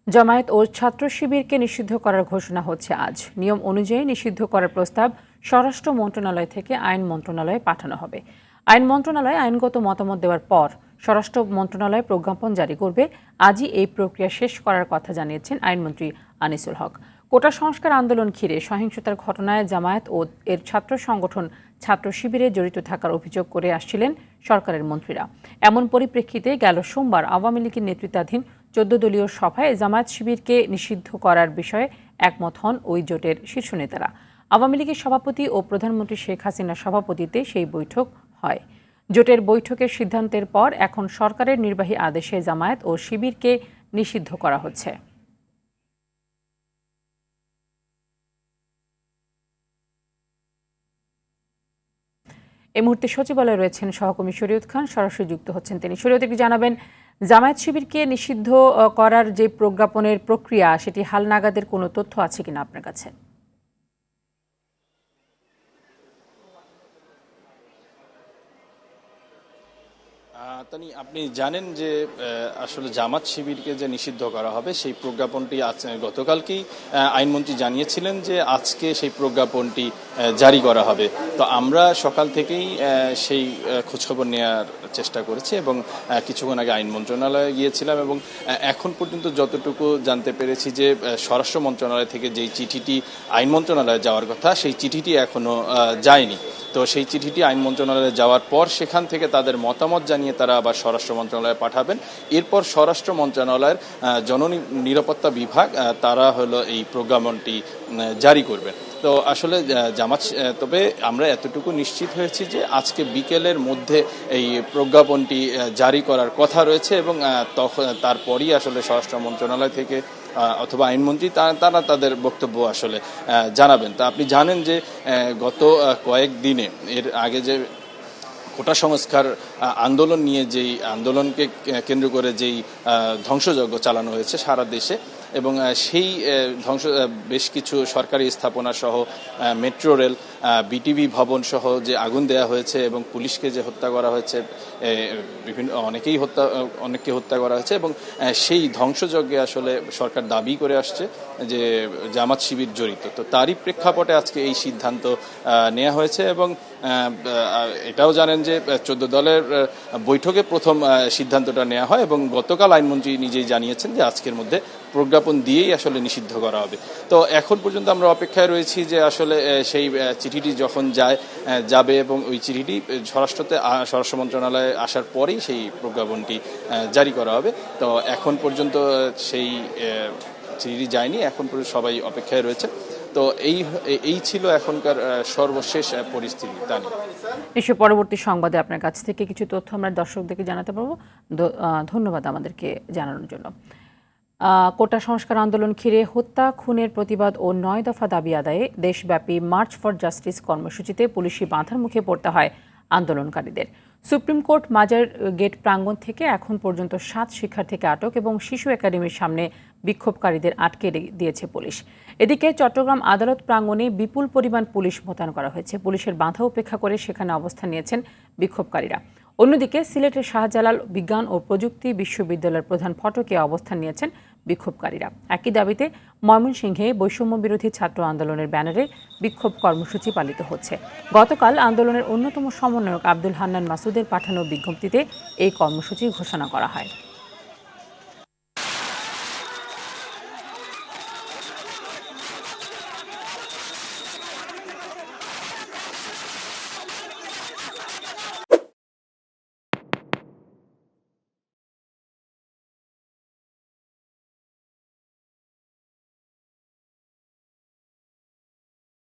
জামায়াত ও ছাত্র শিবিরকে নিষিদ্ধ করার ঘোষণা হচ্ছে আজ। নিয়ম অনুযায়ী নিষিদ্ধ করার প্রস্তাব স্বরাষ্ট্র মন্ত্রণালয় থেকে আইন মন্ত্রণালয়ে পাঠানো হবে। আইন মন্ত্রণালয় আইনগত মতামত দেওয়ার পর স্বরাষ্ট্র মন্ত্রণালয় প্রজ্ঞাপন জারি করবে। আজই এই প্রক্রিয়া শেষ করার কথা জানিয়েছেন আইনমন্ত্রী আনিসুল হক। কোটা সংস্কার আন্দোলন ঘিরে সহিংসতার ঘটনায় জামায়াত ও এর ছাত্র সংগঠন ছাত্র শিবিরে জড়িত থাকার অভিযোগ করে আসছিলেন সরকারের মন্ত্রীরা। এমন পরিপ্রেক্ষিতে গেল সোমবার আওয়ামী লীগের নেতৃত্বাধীন 14 দলীয় সভায় জামায়াত শিবিরকে নিষিদ্ধ করার বিষয়ে একমত হন ওই জোটের শীর্ষ নেতারা। আওয়ামী লীগের সভাপতি ও প্রধানমন্ত্রী শেখ হাসিনার সভাপতিত্বে সেই বৈঠক হয়। জোটের বৈঠকের সিদ্ধান্তের পর এখন সরকারের নির্বাহী আদেশে জামায়াত ও শিবিরকে নিষিদ্ধ করা হচ্ছে। এই মুহূর্তে সচিবালয়ে রয়েছেন সহকর্মী শরীয়ত খান, সরাসরি যুক্ত হচ্ছেন তিনি। শরীয়ত, একটু জানাবেন, জামায়াত শিবিরকে নিষিদ্ধ করার যে প্রজ্ঞাপনের প্রক্রিয়া, সেটি হালনাগাদের কোনো তথ্য আছে কিনা আপনার কাছে? তানি, আপনি জানেন যে আসলে জামাত শিবিরকে যে নিষিদ্ধ করা হবে সেই প্রজ্ঞাপনটি গতকালকেই আইনমন্ত্রী জানিয়েছিলেন যে আজকে সেই প্রজ্ঞাপনটি জারি করা হবে। তো আমরা সকাল থেকেই সেই খোঁজখবর নেওয়ার চেষ্টা করেছি এবং কিছুক্ষণ আগে আইন মন্ত্রণালয়ে গিয়েছিলাম এবং এখন পর্যন্ত যতটুকু জানতে পেরেছি যে স্বরাষ্ট্র মন্ত্রণালয় থেকে যেই চিঠিটি আইন মন্ত্রণালয়ে যাওয়ার কথা সেই চিঠিটি এখনো যায়নি। তো সেই চিঠিটি আইন মন্ত্রণালয়ে যাওয়ার পর সেখান থেকে তাদের মতামত জানিয়ে তারা আবার স্বরাষ্ট্র মন্ত্রণালয়ে পাঠাবেন। এরপর স্বরাষ্ট্র মন্ত্রণালয়ের জননিরাপত্তা বিভাগ তারা হলো এই প্রজ্ঞাপনটি জারি করবেন। তো আসলে তবে আমরা এতটুকু নিশ্চিত হয়েছি যে আজকে বিকেলের মধ্যে এই প্রজ্ঞাপনটি জারি করার কথা রয়েছে এবং তারপরই আসলে স্বরাষ্ট্র মন্ত্রণালয় থেকে অথবা আইনমন্ত্রী তারা তাদের বক্তব্য আসলে জানাবেন। তা আপনি জানেন যে গত কয়েকদিনে এর আগে যে কোটা সংস্কার আন্দোলন নিয়ে যেই আন্দোলনকে কেন্দ্র করে যেই ধ্বংসযজ্ঞ চালানো হয়েছে সারা দেশে এবং সেই বেশ কিছু সরকারি স্থাপনা সহ মেট্রো রেল, বিটিভি ভবন সহ যে আগুন দেয়া হয়েছে এবং পুলিশকে যে হত্যা করা হয়েছে, অনেককে হত্যা করা হয়েছে এবং সেই ধ্বংসযজ্ঞে আসলে সরকার দাবি করে আসছে যে জামাত শিবির জড়িত। তো তারই প্রেক্ষাপটে আজকে এই সিদ্ধান্ত নেওয়া হয়েছে এবং এটাও জানেন যে 14 দলের বৈঠকে প্রথম সিদ্ধান্তটা নেওয়া হয় এবং গতকাল আইনমন্ত্রী নিজেই জানিয়েছেন যে আজকের মধ্যে প্রজ্ঞাপন দিয়েই আসলে নিষিদ্ধ করা হবে। তো এখন পর্যন্ত আমরা অপেক্ষায় রয়েছি যে আসলে সেই চিঠিটি যখন যাবে এবং ওই চিঠিটি স্বরাষ্ট্র মন্ত্রণালয়ে আসার পরেই সেই প্রজ্ঞাপনটি জারি করা হবে। তো এখন পর্যন্ত সেই চিঠিটি যায়নি, এখন পর্যন্ত সবাই অপেক্ষায় রয়েছে। তো এই ছিল এখনকার সর্বশেষ পরিস্থিতি। তানি, নিশ্চয় পরবর্তী সংবাদে আপনার কাছ থেকে কিছু তথ্য আমরা দর্শকদেরকে জানাতে পারবো। ধন্যবাদ আমাদেরকে জানানোর জন্য। কোটা সংস্কার আন্দোলন ঘিরে হত্যা, খুনের প্রতিবাদ ও 9 দফা দাবি আদায়ে দেশব্যাপী মার্চ ফর জাস্টিস কর্মসূচিতে পুলিশি বাধার মুখে পড়তে হয় আন্দোলনকারীদের। সুপ্রিম কোর্ট মাজার গেট প্রাঙ্গণ থেকে এখন পর্যন্ত 7 শিক্ষার্থীকে আটক এবং শিশু একাডেমির সামনে বিক্ষোভকারীদের আটকে দিয়েছে পুলিশ। এদিকে চট্টগ্রাম আদালত প্রাঙ্গণে বিপুল পরিমাণ পুলিশ মোতায়েন করা হয়েছে। পুলিশের বাধা উপেক্ষা করে সেখানে অবস্থান নিয়েছেন বিক্ষোভকারীরা। অন্যদিকে সিলেটের শাহজালাল বিজ্ঞান ও প্রযুক্তি বিশ্ববিদ্যালয়ের প্রধান ফটকে অবস্থান নিয়েছেন বিক্ষোভকারীরা। একই দাবিতে ময়মনসিংহে বৈষম্য বিরোধী ছাত্র আন্দোলনের ব্যানারে বিক্ষোভ কর্মসূচি পালিত হচ্ছে। গতকাল আন্দোলনের অন্যতম সমন্বয়ক আব্দুল হান্নান মাসুদের পাঠানো বিজ্ঞপ্তিতে এই কর্মসূচি ঘোষণা করা হয়।